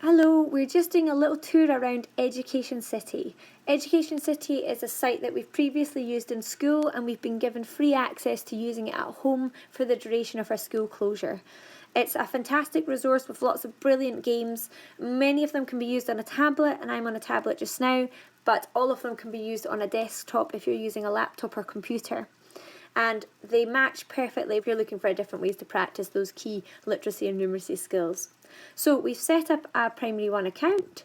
Hello, we're just doing a little tour around Education City. Education City is a site that we've previously used in school and we've been given free access to using it at home for the duration of our school closure. It's a fantastic resource with lots of brilliant games. Many of them can be used on a tablet, and I'm on a tablet just now, but all of them can be used on a desktop if you're using a laptop or computer. And they match perfectly if you're looking for different ways to practice those key literacy and numeracy skills. So we've set up a Primary 1 account.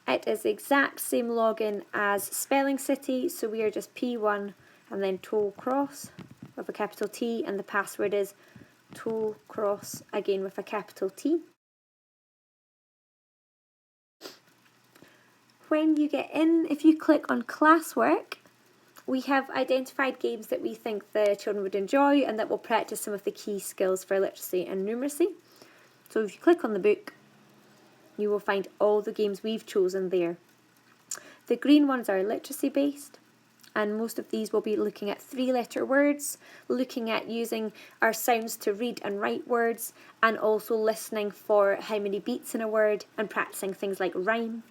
It is the exact same login as Spelling City, so we are just P1 and then Tollcross with a capital T, and the password is Tollcross again with a capital T. When you get in, if you click on classwork, we have identified games that we think the children would enjoy and that will practice some of the key skills for literacy and numeracy. So if you click on the book, you will find all the games we've chosen there. The green ones are literacy based, and most of these will be looking at 3-letter words, looking at using our sounds to read and write words, and also listening for how many beats in a word and practicing things like rhyme.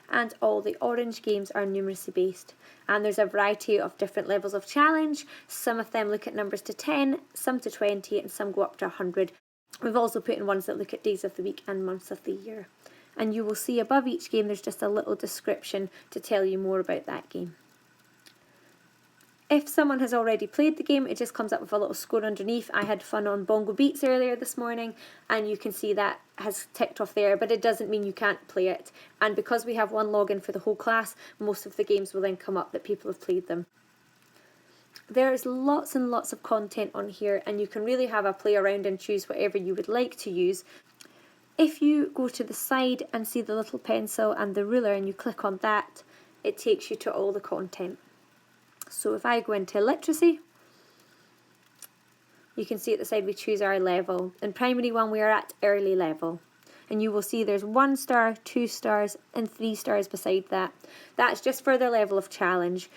And all the orange games are numeracy based, and there's a variety of different levels of challenge. Some of them look at numbers to 10, some to 20, and some go up to 100. We've also put in ones that look at days of the week and months of the year. And you will see above each game there's just a little description to tell you more about that game. If someone has already played the game, it just comes up with a little score underneath. I had fun on Bongo Beats earlier this morning, and you can see that has ticked off there, but it doesn't mean you can't play it. And because we have one login for the whole class, most of the games will then come up that people have played them. There's lots and lots of content on here, and you can really have a play around and choose whatever you would like to use. If you go to the side and see the little pencil and the ruler and you click on that, it takes you to all the content. So if I go into literacy, you can see at the side we choose our level. In Primary 1 we are at early level, and you will see there's 1 star, 2 stars and 3 stars beside that. That's just for the level of challenge.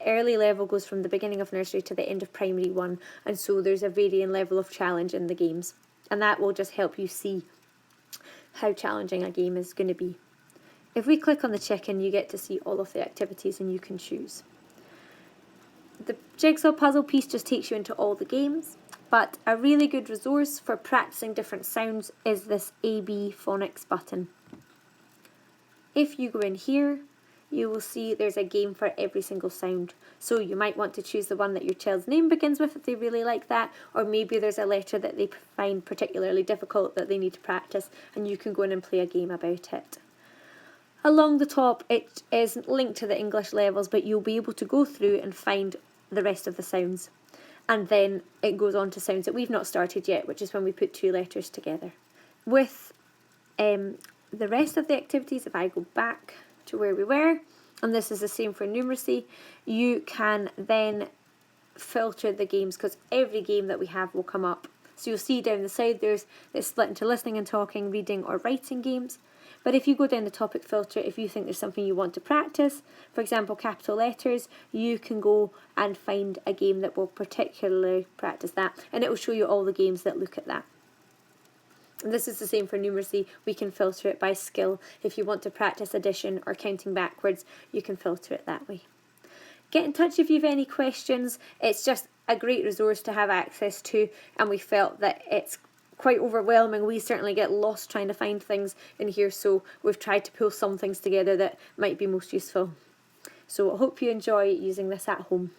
Early level goes from the beginning of nursery to the end of Primary 1, and so there's a varying level of challenge in the games, and that will just help you see how challenging a game is going to be. If we click on the chicken, you get to see all of the activities and you can choose. The jigsaw puzzle piece just takes you into all the games, but a really good resource for practicing different sounds is this AB phonics button. If you go in here, you will see there's a game for every single sound. So you might want to choose the one that your child's name begins with if they really like that, or maybe there's a letter that they find particularly difficult that they need to practice, and you can go in and play a game about it. Along the top, it is linked to the English levels, but you'll be able to go through and find the rest of the sounds. And then it goes on to sounds that we've not started yet, which is when we put 2 letters together. With the rest of the activities, if I go back to where we were, and this is the same for numeracy, you can then filter the games, because every game that we have will come up. So you'll see down the side it's split into listening and talking, reading or writing games. But if you go down the topic filter, if you think there's something you want to practice, for example capital letters, you can go and find a game that will particularly practice that, and it will show you all the games that look at that. And this is the same for numeracy. We can filter it by skill. If you want to practice addition or counting backwards, you can filter it that way. Get in touch if you have any questions. It's just a great resource to have access to, and we felt that it's quite overwhelming. We certainly get lost trying to find things in here, so we've tried to pull some things together that might be most useful. So I hope you enjoy using this at home.